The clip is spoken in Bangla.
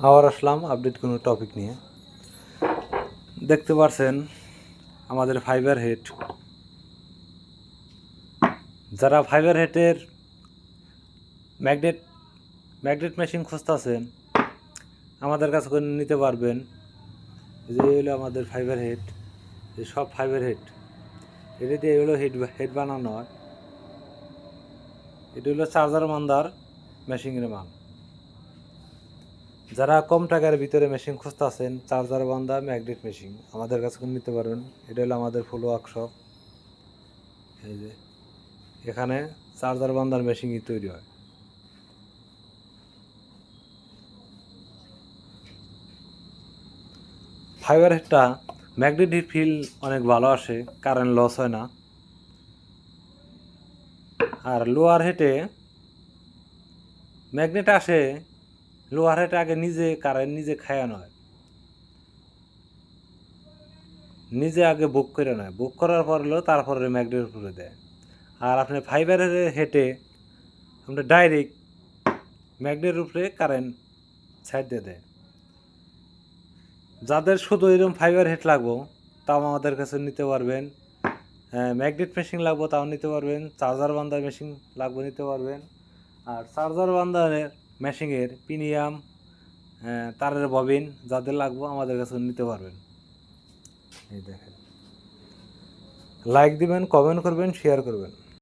আবার আসলাম আপডেট কোনো টপিক নিয়ে। দেখতে পাচ্ছেন আমাদের ফাইবার হেড, যারা ফাইবার হেডের ম্যাগনেট ম্যাগনেট মেশিন খুঁজতেছেন আমাদের কাছে করে নিতে পারবেন। যে হলো আমাদের ফাইবার হেড, যে সব ফাইবার হেড এটা দিয়ে হলো হেড বানানো হয়। এটা হলো চার্জার মান্দার মেশিনের মান। যারা কম টাকার ভিতরে মেশিন খুঁজতেছেন চার্জার বান্ধা ম্যাগনেট মেশিন আমাদের কাছে নিতে পারবেন। এটা হলো আমাদের ফুল ওয়ার্কশপ। এই যে এখানে চার্জার বান্ধার মেশিনই তৈরি হয়। ফাইবার হেডটা ম্যাগনেটিক ফিল্ড অনেক ভালো আসে, কারেন্ট লস হয় না। আর লোয়ার হেডে ম্যাগনেট আসে, লোয়ার হেডে আগে নিজে কারেন্ট নিজে খায়ানো হয়, নিজে আগে বুক করে নেয়, বুক করার পর হলো তারপরে ম্যাগনেট উপরে দেয়। আর আপনি ফাইবারের হেডে আপনি ডাইরেক্ট ম্যাগনেট উপরে কারেন্ট ছাইড দিয়ে দেয়। যাদের শুধু এরকম ফাইবার হেড লাগবো তাও আমাদের কাছে নিতে পারবেন। ম্যাগনেট মেশিন লাগবো তাও নিতে পারবেন। চার্জার বান্ধার মেশিন লাগবে নিতে পারবেন। আর চার্জার বান্ধারের মেশিনের প্রিমিয়াম তারের ববিন যাদের লাগবো আমাদের কাছে নিতে পারবেন। এই দেখেন, লাইক দিবেন, কমেন্ট করবেন, শেয়ার করবেন।